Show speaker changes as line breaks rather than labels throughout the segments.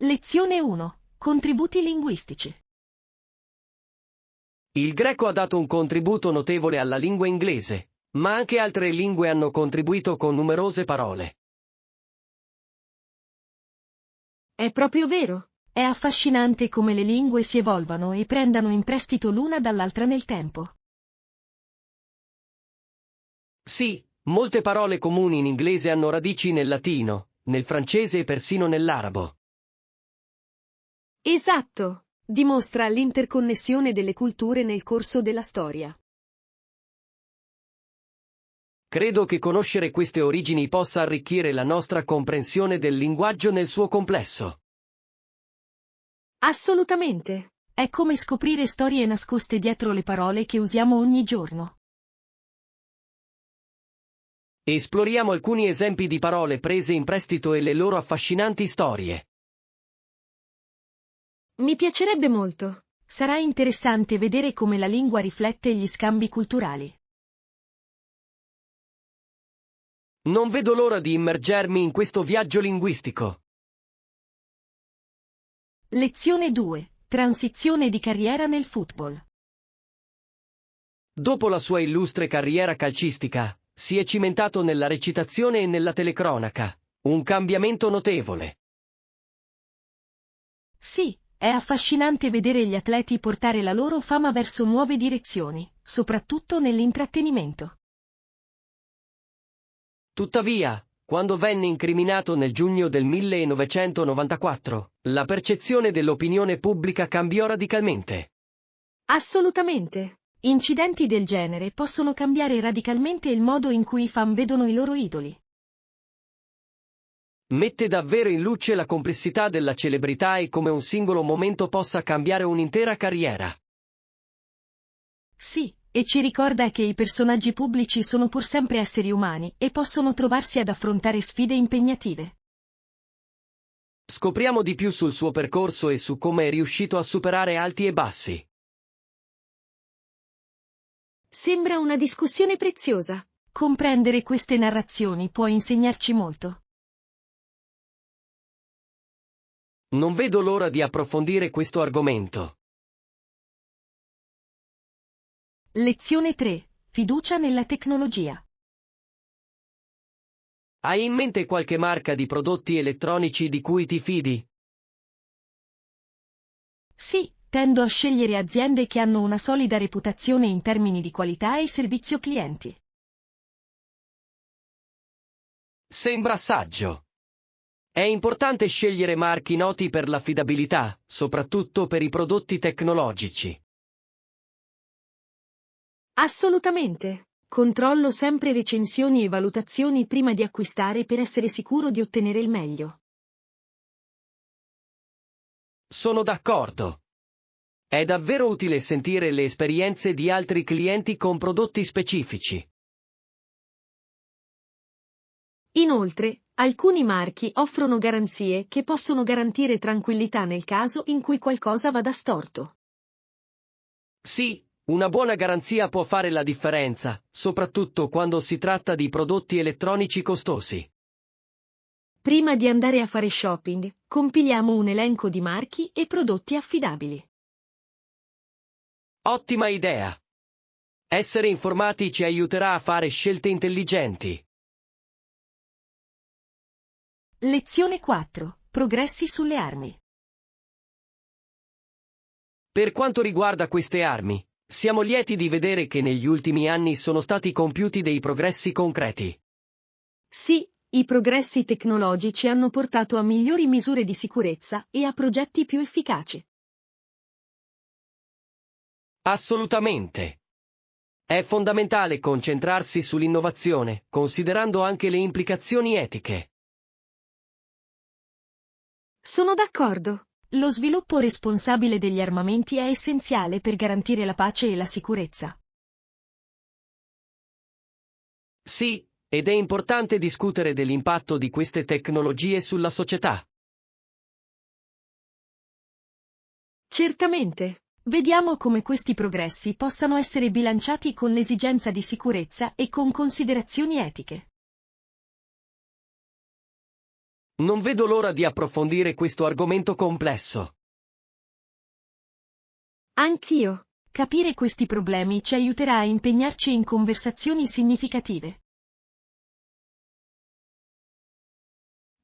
Lezione 1. Contributi linguistici.
Il greco ha dato un contributo notevole alla lingua inglese, ma anche altre lingue hanno contribuito con numerose parole.
È proprio vero. È affascinante come le lingue si evolvano e prendano in prestito l'una dall'altra nel tempo.
Sì, molte parole comuni in inglese hanno radici nel latino, nel francese e persino nell'arabo.
Esatto. Dimostra l'interconnessione delle culture nel corso della storia.
Credo che conoscere queste origini possa arricchire la nostra comprensione del linguaggio nel suo complesso.
Assolutamente. È come scoprire storie nascoste dietro le parole che usiamo ogni giorno.
Esploriamo alcuni esempi di parole prese in prestito e le loro affascinanti storie.
Mi piacerebbe molto. Sarà interessante vedere come la lingua riflette gli scambi culturali.
Non vedo l'ora di immergermi in questo viaggio linguistico.
Lezione 2. Transizione di carriera nel football.
Dopo la sua illustre carriera calcistica, si è cimentato nella recitazione e nella telecronaca, un cambiamento notevole.
Sì, è affascinante vedere gli atleti portare la loro fama verso nuove direzioni, soprattutto nell'intrattenimento.
Tuttavia, quando venne incriminato nel giugno del 1994, la percezione dell'opinione pubblica cambiò radicalmente.
Assolutamente. Incidenti del genere possono cambiare radicalmente il modo in cui i fan vedono i loro idoli.
Mette davvero in luce la complessità della celebrità e come un singolo momento possa cambiare un'intera carriera.
Sì, e ci ricorda che i personaggi pubblici sono pur sempre esseri umani e possono trovarsi ad affrontare sfide impegnative.
Scopriamo di più sul suo percorso e su come è riuscito a superare alti e bassi.
Sembra una discussione preziosa. Comprendere queste narrazioni può insegnarci molto.
Non vedo l'ora di approfondire questo argomento.
Lezione 3. Fiducia nella tecnologia.
Hai in mente qualche marca di prodotti elettronici di cui ti fidi?
Sì, tendo a scegliere aziende che hanno una solida reputazione in termini di qualità e servizio clienti.
Sembra saggio. È importante scegliere marchi noti per l'affidabilità, soprattutto per i prodotti tecnologici.
Assolutamente. Controllo sempre recensioni e valutazioni prima di acquistare per essere sicuro di ottenere il meglio.
Sono d'accordo. È davvero utile sentire le esperienze di altri clienti con prodotti specifici.
Inoltre, alcuni marchi offrono garanzie che possono garantire tranquillità nel caso in cui qualcosa vada storto.
Sì, una buona garanzia può fare la differenza, soprattutto quando si tratta di prodotti elettronici costosi.
Prima di andare a fare shopping, compiliamo un elenco di marchi e prodotti affidabili.
Ottima idea! Essere informati ci aiuterà a fare scelte intelligenti.
Lezione 4. Progressi sulle armi.
Per quanto riguarda queste armi, siamo lieti di vedere che negli ultimi anni sono stati compiuti dei progressi concreti.
Sì, i progressi tecnologici hanno portato a migliori misure di sicurezza e a progetti più efficaci.
Assolutamente. È fondamentale concentrarsi sull'innovazione, considerando anche le implicazioni etiche.
Sono d'accordo. Lo sviluppo responsabile degli armamenti è essenziale per garantire la pace e la sicurezza.
Sì, ed è importante discutere dell'impatto di queste tecnologie sulla società.
Certamente. Vediamo come questi progressi possano essere bilanciati con l'esigenza di sicurezza e con considerazioni etiche.
Non vedo l'ora di approfondire questo argomento complesso.
Anch'io. Capire questi problemi ci aiuterà a impegnarci in conversazioni significative.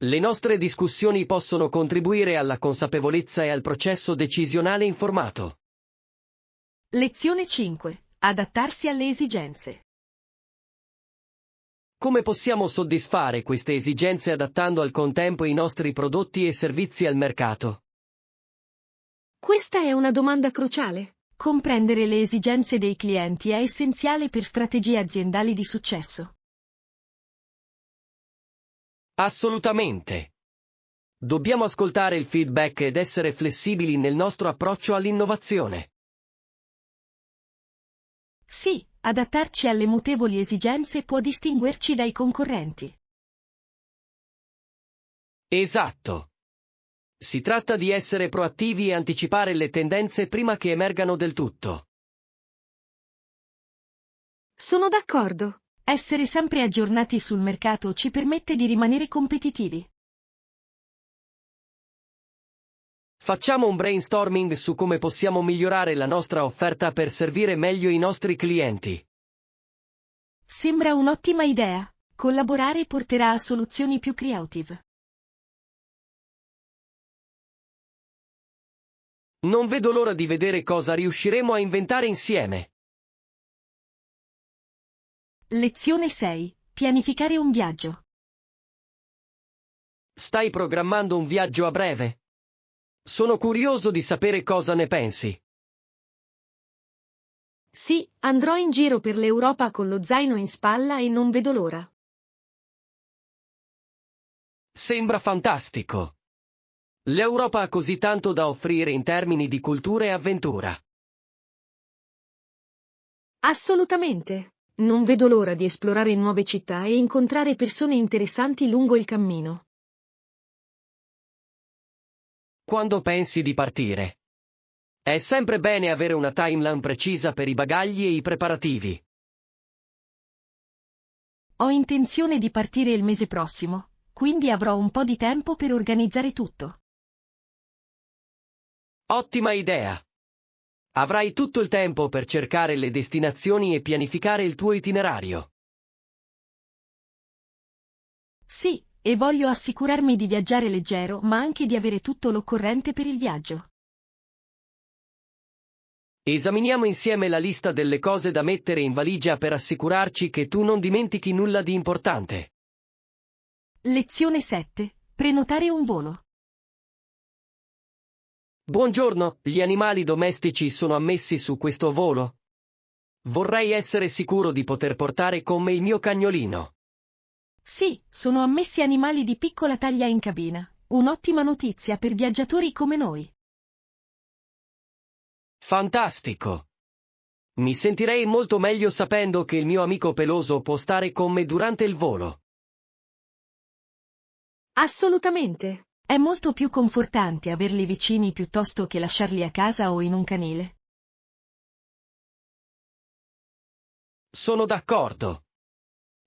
Le nostre discussioni possono contribuire alla consapevolezza e al processo decisionale informato.
Lezione 5. Adattarsi alle esigenze.
Come possiamo soddisfare queste esigenze adattando al contempo i nostri prodotti e servizi al mercato?
Questa è una domanda cruciale. Comprendere le esigenze dei clienti è essenziale per strategie aziendali di successo.
Assolutamente. Dobbiamo ascoltare il feedback ed essere flessibili nel nostro approccio all'innovazione.
Sì, adattarci alle mutevoli esigenze può distinguerci dai concorrenti.
Esatto. Si tratta di essere proattivi e anticipare le tendenze prima che emergano del tutto.
Sono d'accordo. Essere sempre aggiornati sul mercato ci permette di rimanere competitivi.
Facciamo un brainstorming su come possiamo migliorare la nostra offerta per servire meglio i nostri clienti.
Sembra un'ottima idea. Collaborare porterà a soluzioni più creative.
Non vedo l'ora di vedere cosa riusciremo a inventare insieme.
Lezione 6. Pianificare un viaggio.
Stai programmando un viaggio a breve? Sono curioso di sapere cosa ne pensi.
Sì, andrò in giro per l'Europa con lo zaino in spalla e non vedo l'ora.
Sembra fantastico. L'Europa ha così tanto da offrire in termini di cultura e avventura.
Assolutamente. Non vedo l'ora di esplorare nuove città e incontrare persone interessanti lungo il cammino.
Quando pensi di partire? È sempre bene avere una timeline precisa per i bagagli e i preparativi.
Ho intenzione di partire il mese prossimo, quindi avrò un po' di tempo per organizzare tutto.
Ottima idea! Avrai tutto il tempo per cercare le destinazioni e pianificare il tuo itinerario.
Sì, e voglio assicurarmi di viaggiare leggero, ma anche di avere tutto l'occorrente per il viaggio.
Esaminiamo insieme la lista delle cose da mettere in valigia per assicurarci che tu non dimentichi nulla di importante.
Lezione 7. Prenotare un volo.
Buongiorno, gli animali domestici sono ammessi su questo volo? Vorrei essere sicuro di poter portare con me il mio cagnolino.
Sì, sono ammessi animali di piccola taglia in cabina. Un'ottima notizia per viaggiatori come noi.
Fantastico! Mi sentirei molto meglio sapendo che il mio amico peloso può stare con me durante il volo.
Assolutamente. È molto più confortante averli vicini piuttosto che lasciarli a casa o in un canile.
Sono d'accordo.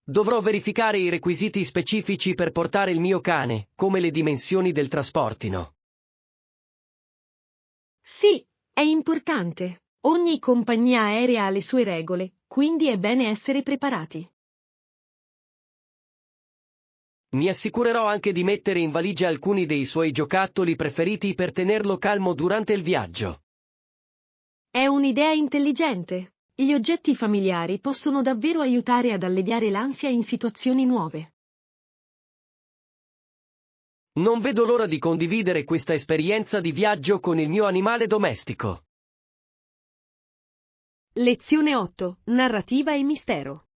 Dovrò verificare i requisiti specifici per portare il mio cane, come le dimensioni del trasportino.
Sì, è importante. Ogni compagnia aerea ha le sue regole, quindi è bene essere preparati.
Mi assicurerò anche di mettere in valigia alcuni dei suoi giocattoli preferiti per tenerlo calmo durante il viaggio.
È un'idea intelligente. Gli oggetti familiari possono davvero aiutare ad alleviare l'ansia in situazioni nuove.
Non vedo l'ora di condividere questa esperienza di viaggio con il mio animale domestico.
Lezione 8. Narrativa e mistero.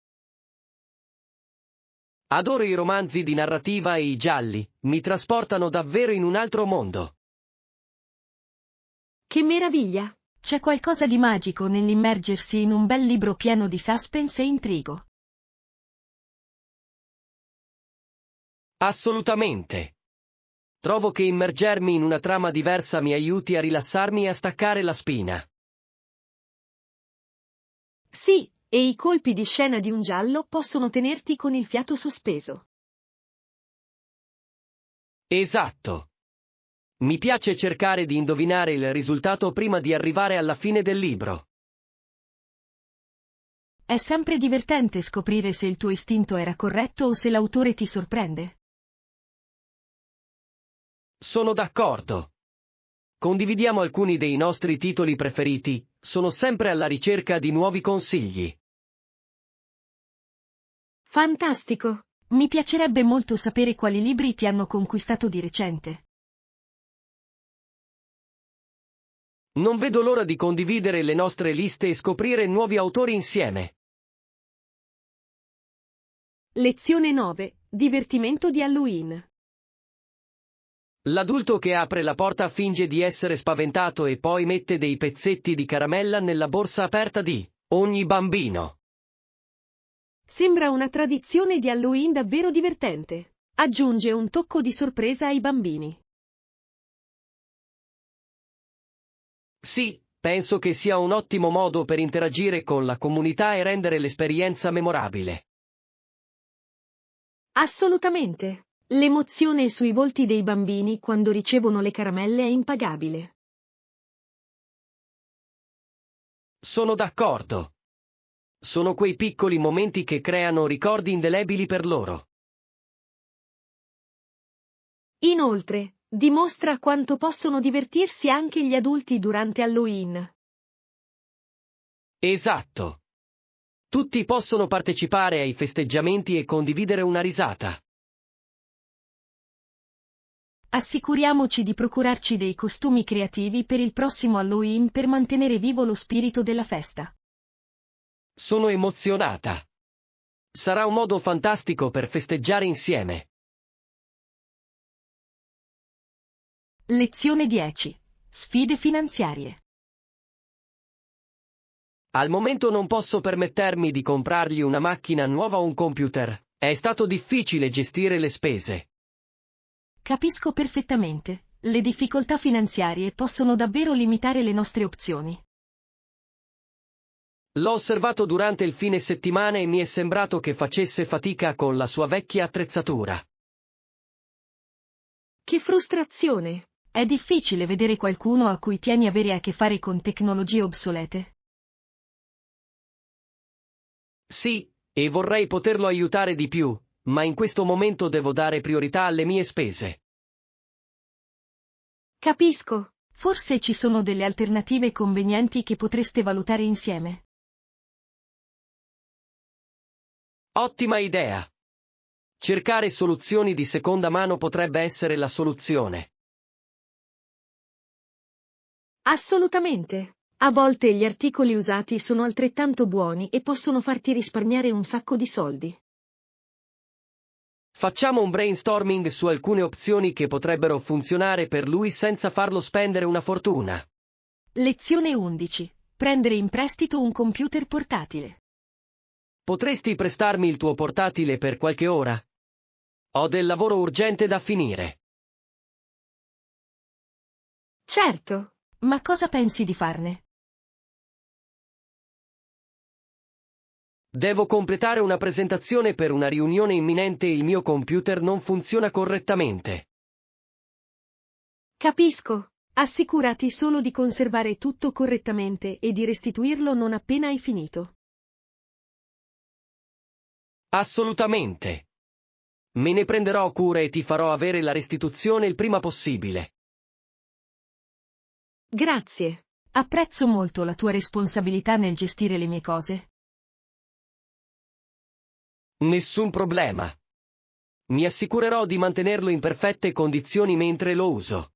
Adoro i romanzi di narrativa e i gialli, mi trasportano davvero in un altro mondo.
Che meraviglia! C'è qualcosa di magico nell'immergersi in un bel libro pieno di suspense e intrigo.
Assolutamente. Trovo che immergermi in una trama diversa mi aiuti a rilassarmi e a staccare la spina.
Sì, e i colpi di scena di un giallo possono tenerti con il fiato sospeso.
Esatto. Mi piace cercare di indovinare il risultato prima di arrivare alla fine del libro.
È sempre divertente scoprire se il tuo istinto era corretto o se l'autore ti sorprende.
Sono d'accordo. Condividiamo alcuni dei nostri titoli preferiti, sono sempre alla ricerca di nuovi consigli.
Fantastico! Mi piacerebbe molto sapere quali libri ti hanno conquistato di recente.
Non vedo l'ora di condividere le nostre liste e scoprire nuovi autori insieme.
Lezione 9. Divertimento di Halloween.
L'adulto che apre la porta finge di essere spaventato e poi mette dei pezzetti di caramella nella borsa aperta di ogni bambino.
Sembra una tradizione di Halloween davvero divertente. Aggiunge un tocco di sorpresa ai bambini.
Sì, penso che sia un ottimo modo per interagire con la comunità e rendere l'esperienza memorabile.
Assolutamente. L'emozione sui volti dei bambini quando ricevono le caramelle è impagabile.
Sono d'accordo. Sono quei piccoli momenti che creano ricordi indelebili per loro.
Inoltre, dimostra quanto possono divertirsi anche gli adulti durante Halloween.
Esatto. Tutti possono partecipare ai festeggiamenti e condividere una risata.
Assicuriamoci di procurarci dei costumi creativi per il prossimo Halloween per mantenere vivo lo spirito della festa.
Sono emozionata. Sarà un modo fantastico per festeggiare insieme.
Lezione 10. Sfide finanziarie.
Al momento non posso permettermi di comprargli una macchina nuova o un computer. È stato difficile gestire le spese.
Capisco perfettamente. Le difficoltà finanziarie possono davvero limitare le nostre opzioni.
L'ho osservato durante il fine settimana e mi è sembrato che facesse fatica con la sua vecchia attrezzatura.
Che frustrazione! È difficile vedere qualcuno a cui tieni avere a che fare con tecnologie obsolete.
Sì, e vorrei poterlo aiutare di più, ma in questo momento devo dare priorità alle mie spese.
Capisco. Forse ci sono delle alternative convenienti che potreste valutare insieme.
Ottima idea! Cercare soluzioni di seconda mano potrebbe essere la soluzione.
Assolutamente. A volte gli articoli usati sono altrettanto buoni e possono farti risparmiare un sacco di soldi.
Facciamo un brainstorming su alcune opzioni che potrebbero funzionare per lui senza farlo spendere una fortuna.
Lezione 11. Prendere in prestito un computer portatile.
Potresti prestarmi il tuo portatile per qualche ora? Ho del lavoro urgente da finire.
Certo. Ma cosa pensi di farne?
Devo completare una presentazione per una riunione imminente e il mio computer non funziona correttamente.
Capisco. Assicurati solo di conservare tutto correttamente e di restituirlo non appena hai finito.
Assolutamente. Me ne prenderò cura e ti farò avere la restituzione il prima possibile.
Grazie. Apprezzo molto la tua responsabilità nel gestire le mie cose.
Nessun problema. Mi assicurerò di mantenerlo in perfette condizioni mentre lo uso.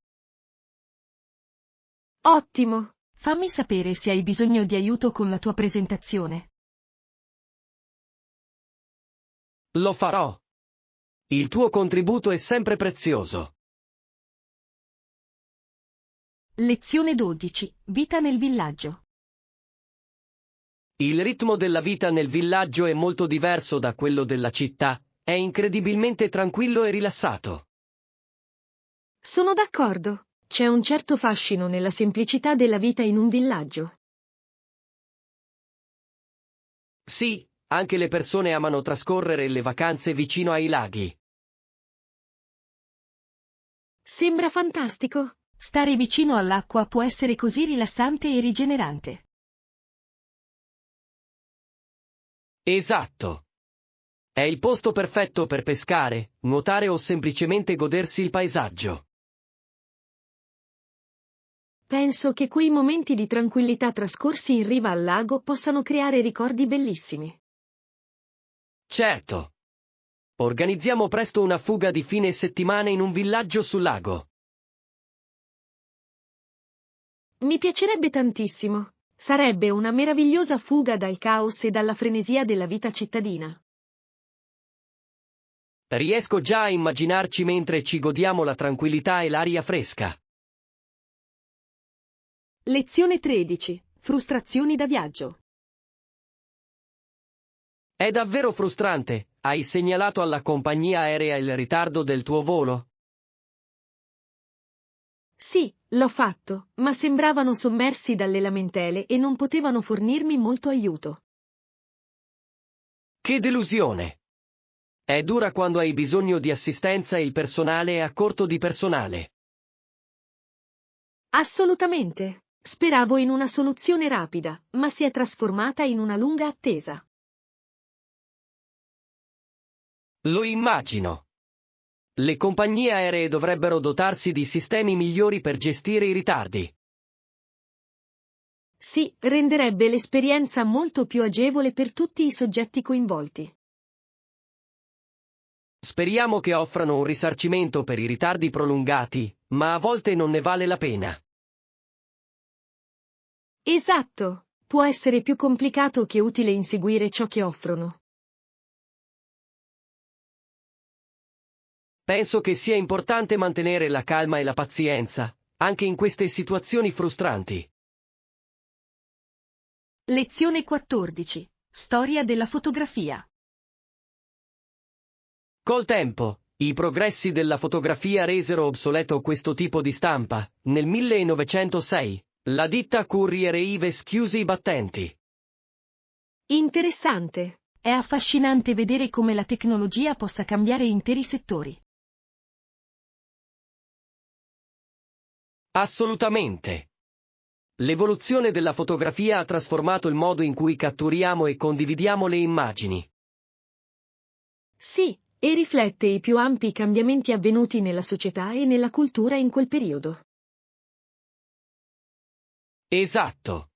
Ottimo. Fammi sapere se hai bisogno di aiuto con la tua presentazione.
Lo farò. Il tuo contributo è sempre prezioso.
Lezione 12. Vita nel villaggio.
Il ritmo della vita nel villaggio è molto diverso da quello della città, è incredibilmente tranquillo e rilassato.
Sono d'accordo. C'è un certo fascino nella semplicità della vita in un villaggio.
Sì, anche le persone amano trascorrere le vacanze vicino ai laghi.
Sembra fantastico. Stare vicino all'acqua può essere così rilassante e rigenerante.
Esatto. È il posto perfetto per pescare, nuotare o semplicemente godersi il paesaggio.
Penso che quei momenti di tranquillità trascorsi in riva al lago possano creare ricordi bellissimi.
Certo. Organizziamo presto una fuga di fine settimana in un villaggio sul lago.
Mi piacerebbe tantissimo. Sarebbe una meravigliosa fuga dal caos e dalla frenesia della vita cittadina.
Riesco già a immaginarci mentre ci godiamo la tranquillità e l'aria fresca.
Lezione 13. Frustrazioni da viaggio.
È davvero frustrante. Hai segnalato alla compagnia aerea il ritardo del tuo volo?
Sì, l'ho fatto, ma sembravano sommersi dalle lamentele e non potevano fornirmi molto aiuto.
Che delusione! È dura quando hai bisogno di assistenza e il personale è a corto di personale.
Assolutamente. Speravo in una soluzione rapida, ma si è trasformata in una lunga attesa.
Lo immagino. Le compagnie aeree dovrebbero dotarsi di sistemi migliori per gestire i ritardi.
Sì, renderebbe l'esperienza molto più agevole per tutti i soggetti coinvolti.
Speriamo che offrano un risarcimento per i ritardi prolungati, ma a volte non ne vale la pena.
Esatto, può essere più complicato che utile inseguire ciò che offrono.
Penso che sia importante mantenere la calma e la pazienza, anche in queste situazioni frustranti.
Lezione 14. Storia della fotografia.
Col tempo, i progressi della fotografia resero obsoleto questo tipo di stampa. Nel 1906, la ditta Courier Ives chiuse i battenti.
Interessante. È affascinante vedere come la tecnologia possa cambiare interi settori.
Assolutamente. L'evoluzione della fotografia ha trasformato il modo in cui catturiamo e condividiamo le immagini.
Sì, e riflette i più ampi cambiamenti avvenuti nella società e nella cultura in quel periodo.
Esatto.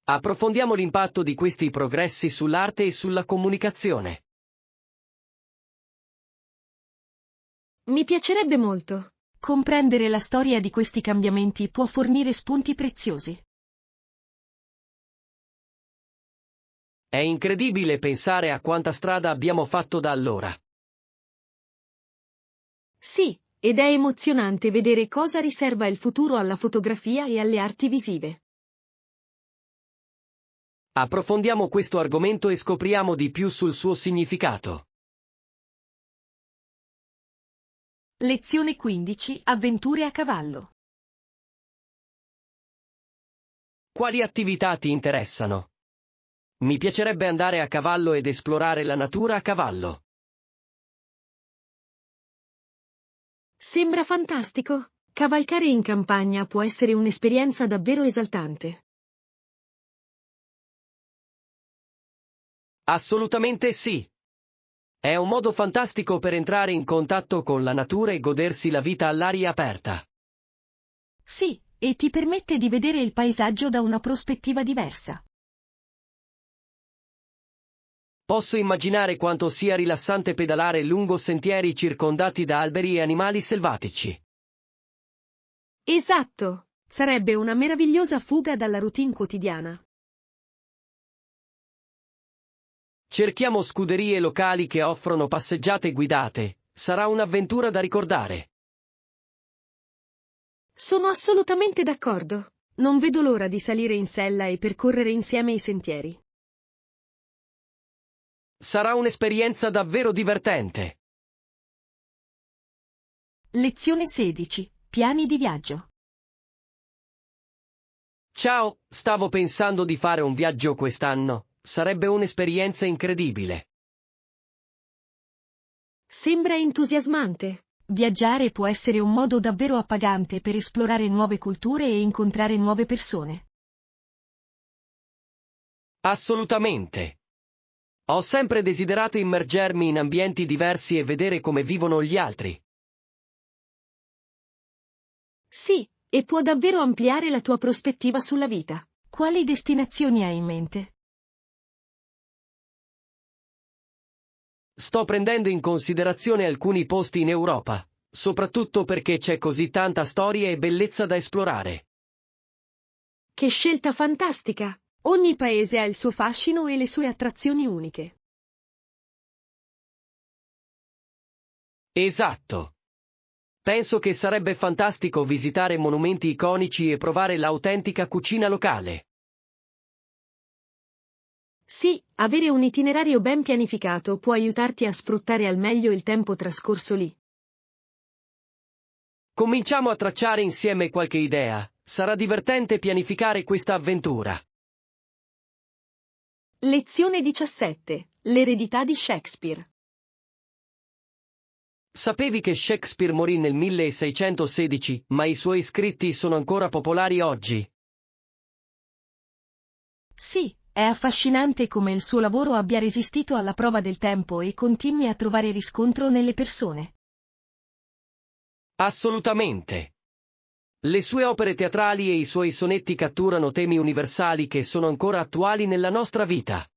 Approfondiamo l'impatto di questi progressi sull'arte e sulla comunicazione.
Mi piacerebbe molto. Comprendere la storia di questi cambiamenti può fornire spunti preziosi.
È incredibile pensare a quanta strada abbiamo fatto da allora.
Sì, ed è emozionante vedere cosa riserva il futuro alla fotografia e alle arti visive.
Approfondiamo questo argomento e scopriamo di più sul suo significato.
Lezione 15. Avventure a cavallo.
Quali attività ti interessano? Mi piacerebbe andare a cavallo ed esplorare la natura a cavallo.
Sembra fantastico. Cavalcare in campagna può essere un'esperienza davvero esaltante.
Assolutamente sì. È un modo fantastico per entrare in contatto con la natura e godersi la vita all'aria aperta.
Sì, e ti permette di vedere il paesaggio da una prospettiva diversa.
Posso immaginare quanto sia rilassante pedalare lungo sentieri circondati da alberi e animali selvatici.
Esatto, sarebbe una meravigliosa fuga dalla routine quotidiana.
Cerchiamo scuderie locali che offrono passeggiate guidate, sarà un'avventura da ricordare.
Sono assolutamente d'accordo. Non vedo l'ora di salire in sella e percorrere insieme i sentieri.
Sarà un'esperienza davvero divertente.
Lezione 16. Piani di viaggio.
Ciao, stavo pensando di fare un viaggio quest'anno, sarebbe un'esperienza incredibile.
Sembra entusiasmante. Viaggiare può essere un modo davvero appagante per esplorare nuove culture e incontrare nuove persone.
Assolutamente. Ho sempre desiderato immergermi in ambienti diversi e vedere come vivono gli altri.
Sì, e può davvero ampliare la tua prospettiva sulla vita. Quali destinazioni hai in mente?
Sto prendendo in considerazione alcuni posti in Europa, soprattutto perché c'è così tanta storia e bellezza da esplorare.
Che scelta fantastica! Ogni paese ha il suo fascino e le sue attrazioni uniche.
Esatto. Penso che sarebbe fantastico visitare monumenti iconici e provare l'autentica cucina locale.
Sì, avere un itinerario ben pianificato può aiutarti a sfruttare al meglio il tempo trascorso lì.
Cominciamo a tracciare insieme qualche idea. Sarà divertente pianificare questa avventura.
Lezione 17. L'eredità di Shakespeare.
Sapevi che Shakespeare morì nel 1616, ma i suoi scritti sono ancora popolari oggi?
Sì, è affascinante come il suo lavoro abbia resistito alla prova del tempo e continui a trovare riscontro nelle persone.
Assolutamente. Le sue opere teatrali e i suoi sonetti catturano temi universali che sono ancora attuali nella nostra vita.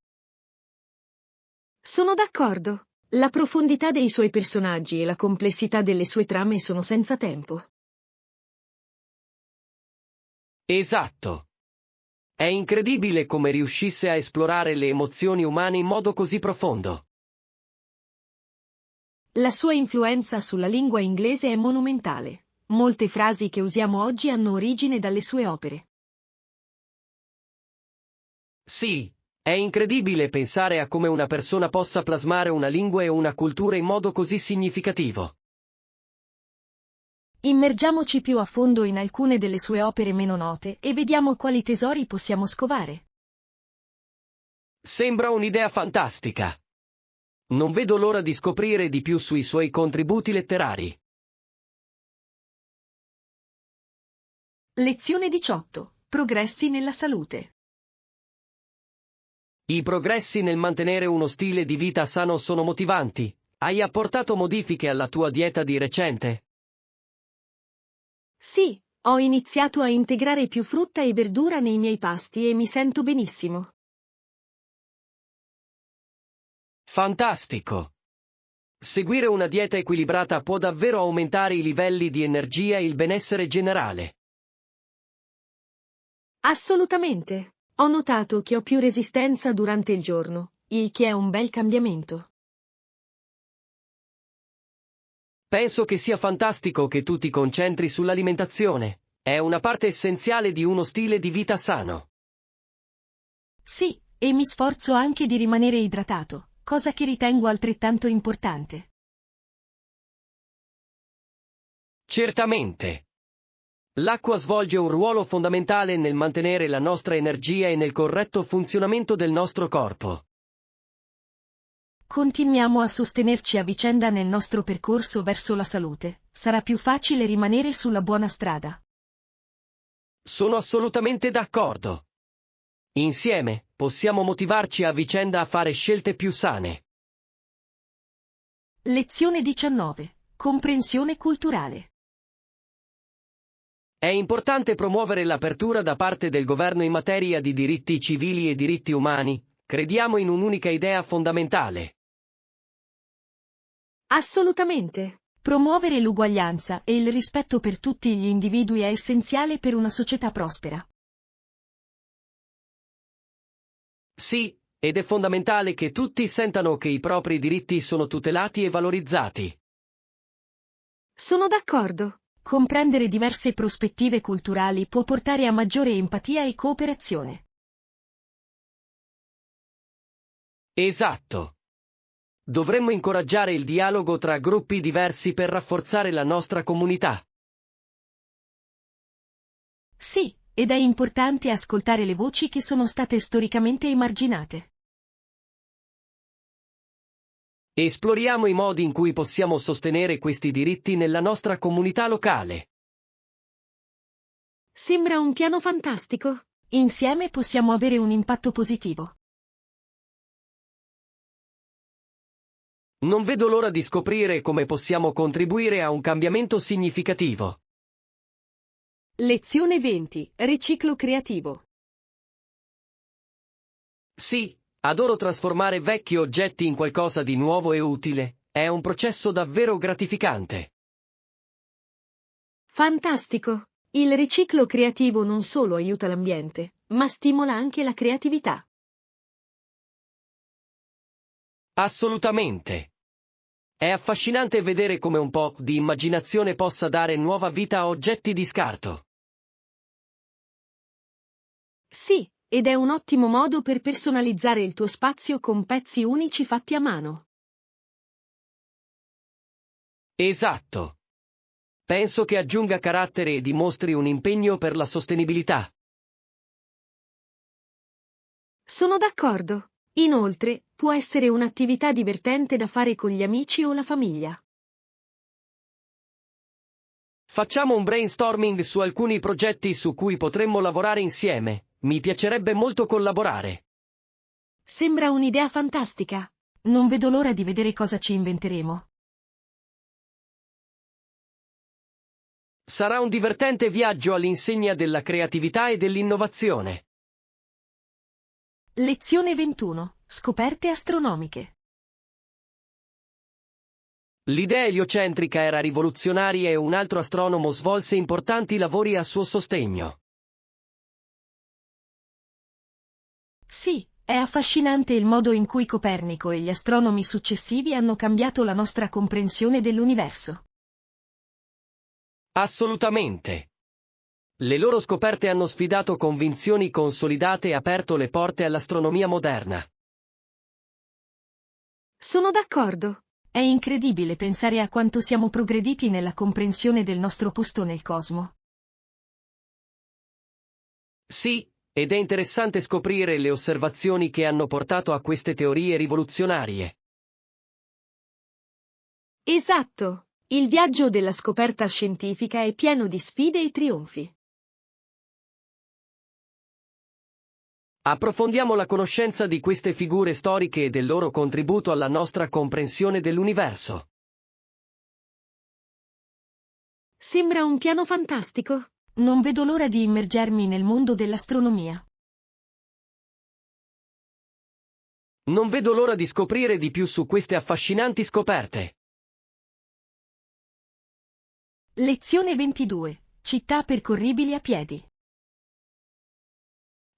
Sono d'accordo. La profondità dei suoi personaggi e la complessità delle sue trame sono senza tempo.
Esatto. È incredibile come riuscisse a esplorare le emozioni umane in modo così profondo.
La sua influenza sulla lingua inglese è monumentale. Molte frasi che usiamo oggi hanno origine dalle sue opere.
Sì, è incredibile pensare a come una persona possa plasmare una lingua e una cultura in modo così significativo.
Immergiamoci più a fondo in alcune delle sue opere meno note e vediamo quali tesori possiamo scovare.
Sembra un'idea fantastica. Non vedo l'ora di scoprire di più sui suoi contributi letterari.
Lezione 18. Progressi nella salute.
I progressi nel mantenere uno stile di vita sano sono motivanti. Hai apportato modifiche alla tua dieta di recente?
Sì, ho iniziato a integrare più frutta e verdura nei miei pasti e mi sento benissimo.
Fantastico! Seguire una dieta equilibrata può davvero aumentare i livelli di energia e il benessere generale.
Assolutamente. Ho notato che ho più resistenza durante il giorno, il che è un bel cambiamento.
Penso che sia fantastico che tu ti concentri sull'alimentazione. È una parte essenziale di uno stile di vita sano.
Sì, e mi sforzo anche di rimanere idratato, cosa che ritengo altrettanto importante.
Certamente. L'acqua svolge un ruolo fondamentale nel mantenere la nostra energia e nel corretto funzionamento del nostro corpo.
Continuiamo a sostenerci a vicenda nel nostro percorso verso la salute. Sarà più facile rimanere sulla buona strada.
Sono assolutamente d'accordo. Insieme, possiamo motivarci a vicenda a fare scelte più sane.
Lezione 19. Comprensione culturale.
È importante promuovere l'apertura da parte del governo in materia di diritti civili e diritti umani. Crediamo in un'unica idea fondamentale.
Assolutamente. Promuovere l'uguaglianza e il rispetto per tutti gli individui è essenziale per una società prospera.
Sì, ed è fondamentale che tutti sentano che i propri diritti sono tutelati e valorizzati.
Sono d'accordo. Comprendere diverse prospettive culturali può portare a maggiore empatia e cooperazione.
Esatto. Dovremmo incoraggiare il dialogo tra gruppi diversi per rafforzare la nostra comunità.
Sì, ed è importante ascoltare le voci che sono state storicamente emarginate.
Esploriamo i modi in cui possiamo sostenere questi diritti nella nostra comunità locale.
Sembra un piano fantastico. Insieme possiamo avere un impatto positivo.
Non vedo l'ora di scoprire come possiamo contribuire a un cambiamento significativo.
Lezione 20. Riciclo creativo.
Sì, adoro trasformare vecchi oggetti in qualcosa di nuovo e utile. È un processo davvero gratificante.
Fantastico! Il riciclo creativo non solo aiuta l'ambiente, ma stimola anche la creatività.
Assolutamente. È affascinante vedere come un po' di immaginazione possa dare nuova vita a oggetti di scarto.
Sì, ed è un ottimo modo per personalizzare il tuo spazio con pezzi unici fatti a mano.
Esatto. Penso che aggiunga carattere e dimostri un impegno per la sostenibilità.
Sono d'accordo. Inoltre, può essere un'attività divertente da fare con gli amici o la famiglia.
Facciamo un brainstorming su alcuni progetti su cui potremmo lavorare insieme. Mi piacerebbe molto collaborare.
Sembra un'idea fantastica. Non vedo l'ora di vedere cosa ci inventeremo.
Sarà un divertente viaggio all'insegna della creatività e dell'innovazione.
Lezione 21. Scoperte astronomiche.
L'idea eliocentrica era rivoluzionaria e un altro astronomo svolse importanti lavori a suo sostegno.
Sì, è affascinante il modo in cui Copernico e gli astronomi successivi hanno cambiato la nostra comprensione dell'universo.
Assolutamente. Le loro scoperte hanno sfidato convinzioni consolidate e aperto le porte all'astronomia moderna.
Sono d'accordo. È incredibile pensare a quanto siamo progrediti nella comprensione del nostro posto nel cosmo.
Sì, ed è interessante scoprire le osservazioni che hanno portato a queste teorie rivoluzionarie.
Esatto. Il viaggio della scoperta scientifica è pieno di sfide e trionfi.
Approfondiamo la conoscenza di queste figure storiche e del loro contributo alla nostra comprensione dell'universo.
Sembra un piano fantastico. Non vedo l'ora di immergermi nel mondo dell'astronomia.
Non vedo l'ora di scoprire di più su queste affascinanti scoperte.
Lezione 22. Città percorribili a piedi.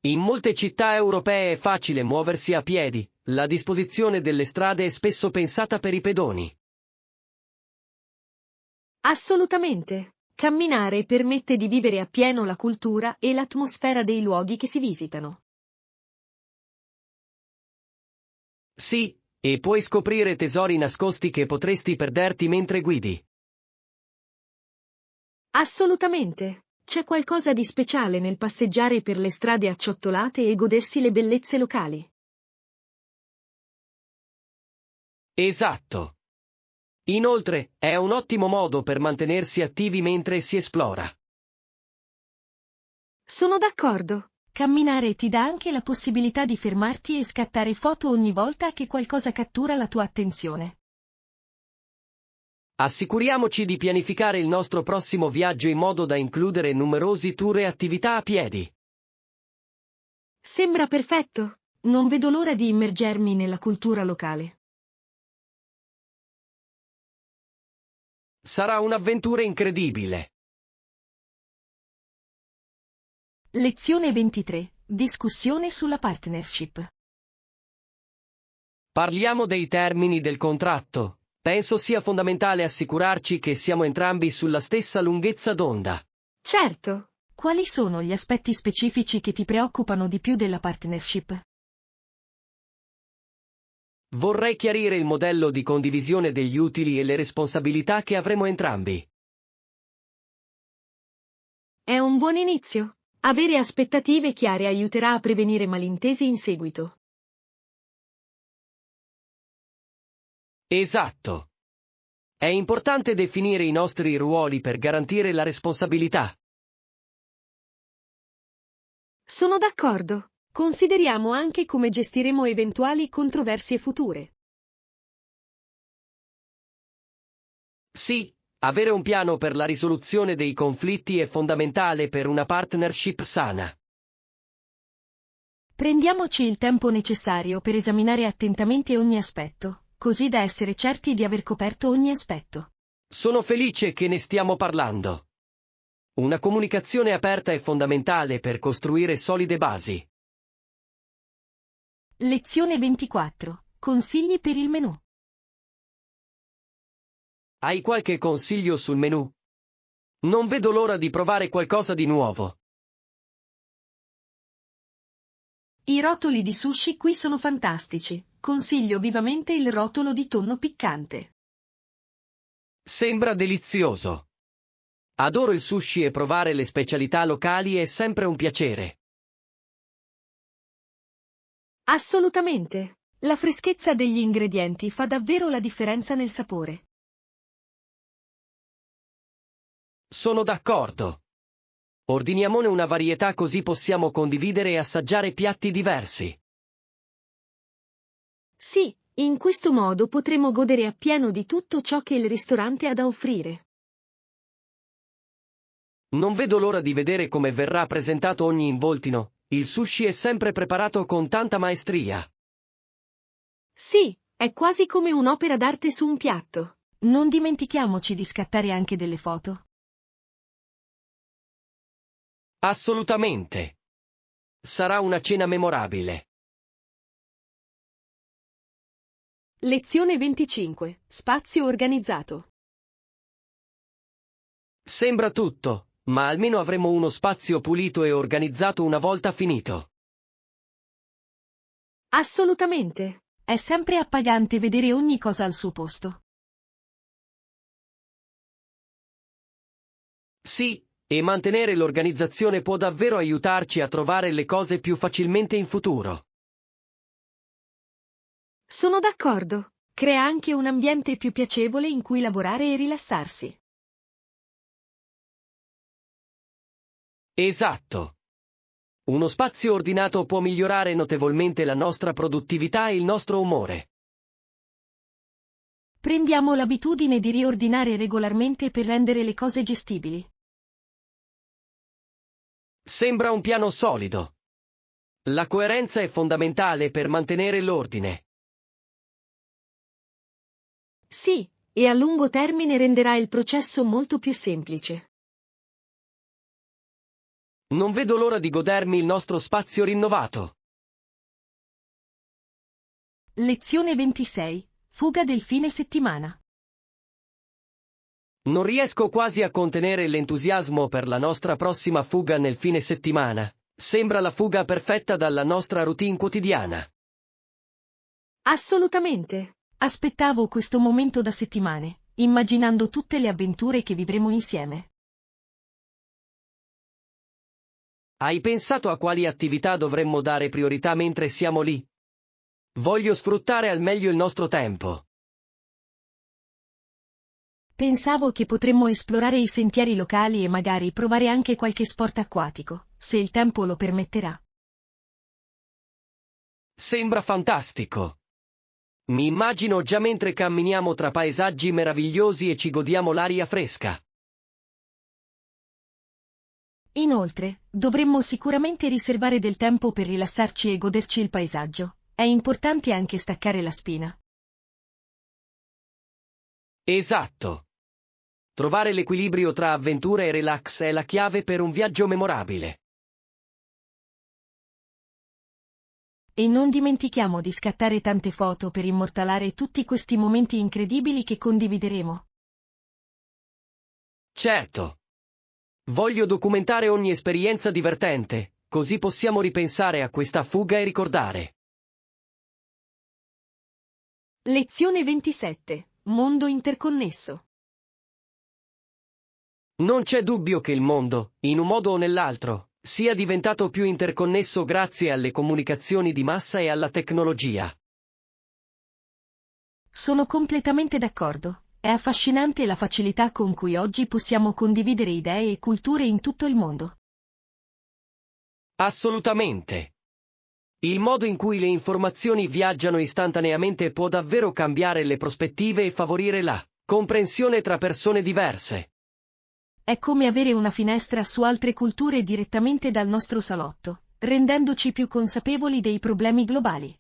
In molte città europee è facile muoversi a piedi, la disposizione delle strade è spesso pensata per i pedoni.
Assolutamente. Camminare permette di vivere appieno la cultura e l'atmosfera dei luoghi che si visitano.
Sì, e puoi scoprire tesori nascosti che potresti perderti mentre guidi.
Assolutamente. C'è qualcosa di speciale nel passeggiare per le strade acciottolate e godersi le bellezze locali.
Esatto. Inoltre, è un ottimo modo per mantenersi attivi mentre si esplora.
Sono d'accordo. Camminare ti dà anche la possibilità di fermarti e scattare foto ogni volta che qualcosa cattura la tua attenzione.
Assicuriamoci di pianificare il nostro prossimo viaggio in modo da includere numerosi tour e attività a piedi.
Sembra perfetto. Non vedo l'ora di immergermi nella cultura locale.
Sarà un'avventura incredibile.
Lezione 23. Discussione sulla partnership.
Parliamo dei termini del contratto. Penso sia fondamentale assicurarci che siamo entrambi sulla stessa lunghezza d'onda.
Certo. Quali sono gli aspetti specifici che ti preoccupano di più della partnership?
Vorrei chiarire il modello di condivisione degli utili e le responsabilità che avremo entrambi.
È un buon inizio. Avere aspettative chiare aiuterà a prevenire malintesi in seguito.
Esatto. È importante definire i nostri ruoli per garantire la responsabilità.
Sono d'accordo. Consideriamo anche come gestiremo eventuali controversie future.
Sì, avere un piano per la risoluzione dei conflitti è fondamentale per una partnership sana.
Prendiamoci il tempo necessario per esaminare attentamente ogni aspetto, così da essere certi di aver coperto ogni aspetto.
Sono felice che ne stiamo parlando. Una comunicazione aperta è fondamentale per costruire solide basi.
Lezione 24. Consigli per il menù.
Hai qualche consiglio sul menù? Non vedo l'ora di provare qualcosa di nuovo.
I rotoli di sushi qui sono fantastici. Consiglio vivamente il rotolo di tonno piccante.
Sembra delizioso. Adoro il sushi e provare le specialità locali è sempre un piacere.
Assolutamente. La freschezza degli ingredienti fa davvero la differenza nel sapore.
Sono d'accordo. Ordiniamone una varietà così possiamo condividere e assaggiare piatti diversi.
Sì, in questo modo potremo godere appieno di tutto ciò che il ristorante ha da offrire.
Non vedo l'ora di vedere come verrà presentato ogni involtino. Il sushi è sempre preparato con tanta maestria.
Sì, è quasi come un'opera d'arte su un piatto. Non dimentichiamoci di scattare anche delle foto.
Assolutamente. Sarà una cena memorabile.
Lezione 25. Spazio organizzato.
Sembra tutto, ma almeno avremo uno spazio pulito e organizzato una volta finito.
Assolutamente. È sempre appagante vedere ogni cosa al suo posto.
Sì, e mantenere l'organizzazione può davvero aiutarci a trovare le cose più facilmente in futuro.
Sono d'accordo. Crea anche un ambiente più piacevole in cui lavorare e rilassarsi.
Esatto. Uno spazio ordinato può migliorare notevolmente la nostra produttività e il nostro umore.
Prendiamo l'abitudine di riordinare regolarmente per rendere le cose gestibili.
Sembra un piano solido. La coerenza è fondamentale per mantenere l'ordine.
Sì, e a lungo termine renderà il processo molto più semplice.
Non vedo l'ora di godermi il nostro spazio rinnovato.
Lezione 26. Fuga del fine settimana.
Non riesco quasi a contenere l'entusiasmo per la nostra prossima fuga nel fine settimana. Sembra la fuga perfetta dalla nostra routine quotidiana.
Assolutamente. Aspettavo questo momento da settimane, immaginando tutte le avventure che vivremo insieme.
Hai pensato a quali attività dovremmo dare priorità mentre siamo lì? Voglio sfruttare al meglio il nostro tempo.
Pensavo che potremmo esplorare i sentieri locali e magari provare anche qualche sport acquatico, se il tempo lo permetterà.
Sembra fantastico. Mi immagino già mentre camminiamo tra paesaggi meravigliosi e ci godiamo l'aria fresca.
Inoltre, dovremmo sicuramente riservare del tempo per rilassarci e goderci il paesaggio. È importante anche staccare la spina.
Esatto. Trovare l'equilibrio tra avventura e relax è la chiave per un viaggio memorabile.
E non dimentichiamo di scattare tante foto per immortalare tutti questi momenti incredibili che condivideremo.
Certo. Voglio documentare ogni esperienza divertente, così possiamo ripensare a questa fuga e ricordare.
Lezione 27. Mondo interconnesso.
Non c'è dubbio che il mondo, in un modo o nell'altro, sia diventato più interconnesso grazie alle comunicazioni di massa e alla tecnologia.
Sono completamente d'accordo. È affascinante la facilità con cui oggi possiamo condividere idee e culture in tutto il mondo.
Assolutamente. Il modo in cui le informazioni viaggiano istantaneamente può davvero cambiare le prospettive e favorire la comprensione tra persone diverse.
È come avere una finestra su altre culture direttamente dal nostro salotto, rendendoci più consapevoli dei problemi globali.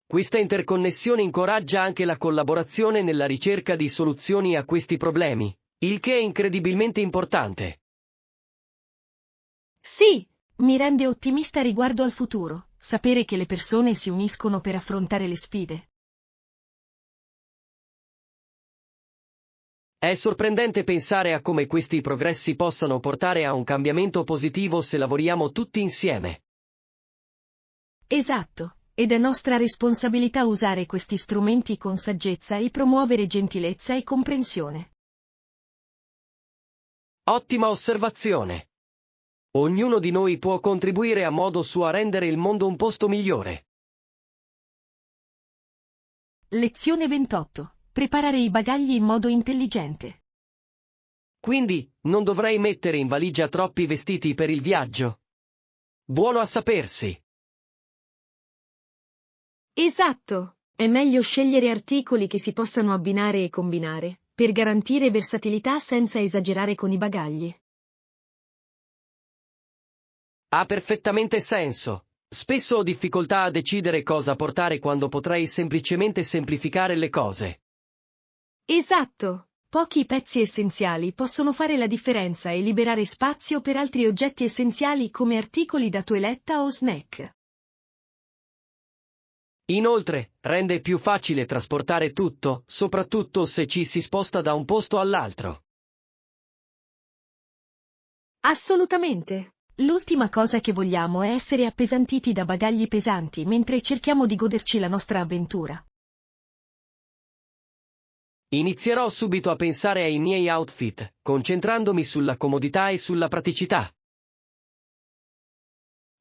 Questa interconnessione incoraggia anche la collaborazione nella ricerca di soluzioni a questi problemi, il che è incredibilmente importante.
Sì, mi rende ottimista riguardo al futuro, sapere che le persone si uniscono per affrontare le sfide.
È sorprendente pensare a come questi progressi possano portare a un cambiamento positivo se lavoriamo tutti insieme.
Esatto, ed è nostra responsabilità usare questi strumenti con saggezza e promuovere gentilezza e comprensione.
Ottima osservazione. Ognuno di noi può contribuire a modo suo a rendere il mondo un posto migliore.
Lezione 28. Preparare i bagagli in modo intelligente.
Quindi, non dovrei mettere in valigia troppi vestiti per il viaggio? Buono a sapersi.
Esatto, è meglio scegliere articoli che si possano abbinare e combinare, per garantire versatilità senza esagerare con i bagagli.
Ha perfettamente senso. Spesso ho difficoltà a decidere cosa portare quando potrei semplicemente semplificare le cose.
Esatto, pochi pezzi essenziali possono fare la differenza e liberare spazio per altri oggetti essenziali come articoli da toeletta o snack.
Inoltre, rende più facile trasportare tutto, soprattutto se ci si sposta da un posto all'altro.
Assolutamente. L'ultima cosa che vogliamo è essere appesantiti da bagagli pesanti mentre cerchiamo di goderci la nostra avventura.
Inizierò subito a pensare ai miei outfit, concentrandomi sulla comodità e sulla praticità.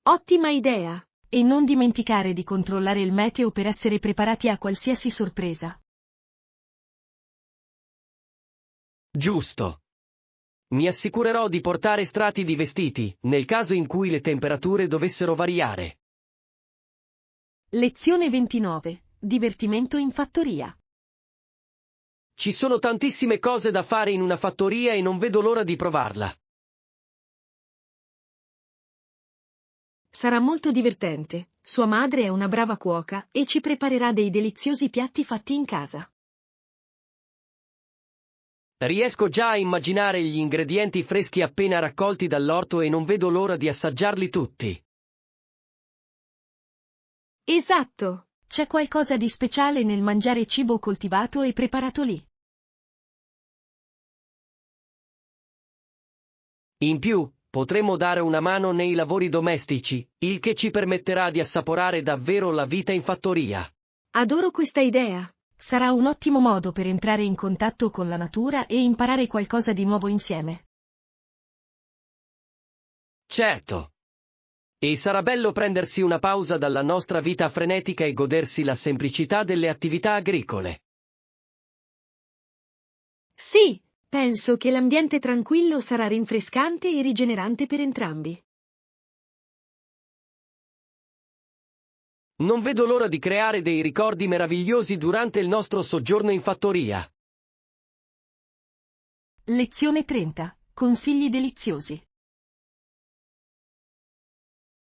Ottima idea! E non dimenticare di controllare il meteo per essere preparati a qualsiasi sorpresa.
Giusto. Mi assicurerò di portare strati di vestiti, nel caso in cui le temperature dovessero variare.
Lezione 29. Divertimento in fattoria.
Ci sono tantissime cose da fare in una fattoria e non vedo l'ora di provarla.
Sarà molto divertente. Sua madre è una brava cuoca e ci preparerà dei deliziosi piatti fatti in casa.
Riesco già a immaginare gli ingredienti freschi appena raccolti dall'orto e non vedo l'ora di assaggiarli tutti.
Esatto! C'è qualcosa di speciale nel mangiare cibo coltivato e preparato lì.
In più, potremo dare una mano nei lavori domestici, il che ci permetterà di assaporare davvero la vita in fattoria.
Adoro questa idea. Sarà un ottimo modo per entrare in contatto con la natura e imparare qualcosa di nuovo insieme.
Certo. E sarà bello prendersi una pausa dalla nostra vita frenetica e godersi la semplicità delle attività agricole.
Sì, penso che l'ambiente tranquillo sarà rinfrescante e rigenerante per entrambi.
Non vedo l'ora di creare dei ricordi meravigliosi durante il nostro soggiorno in fattoria.
Lezione 30. Consigli deliziosi.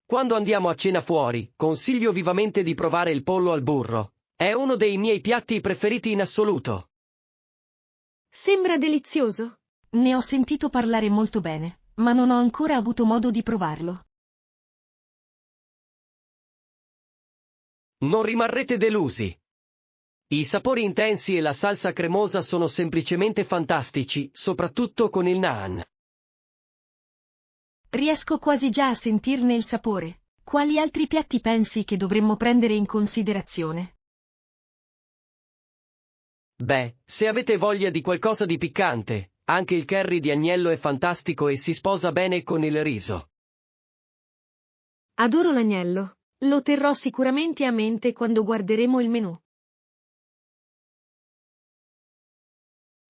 Quando andiamo a cena fuori, consiglio vivamente di provare il pollo al burro. È uno dei miei piatti preferiti in assoluto.
Sembra delizioso. Ne ho sentito parlare molto bene, ma non ho ancora avuto modo di provarlo.
Non rimarrete delusi. I sapori intensi e la salsa cremosa sono semplicemente fantastici, soprattutto con il naan.
Riesco quasi già a sentirne il sapore. Quali altri piatti pensi che dovremmo prendere in considerazione?
Beh, se avete voglia di qualcosa di piccante, anche il curry di agnello è fantastico e si sposa bene con il riso.
Adoro l'agnello. Lo terrò sicuramente a mente quando guarderemo il menù.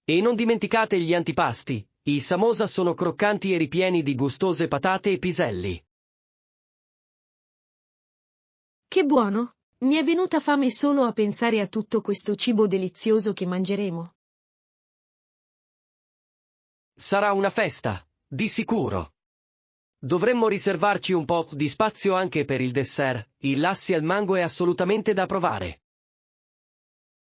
E non dimenticate gli antipasti, i samosa sono croccanti e ripieni di gustose patate e piselli.
Che buono! Mi è venuta fame solo a pensare a tutto questo cibo delizioso che mangeremo.
Sarà una festa, di sicuro. Dovremmo riservarci un po' di spazio anche per il dessert, il lassi al mango è assolutamente da provare.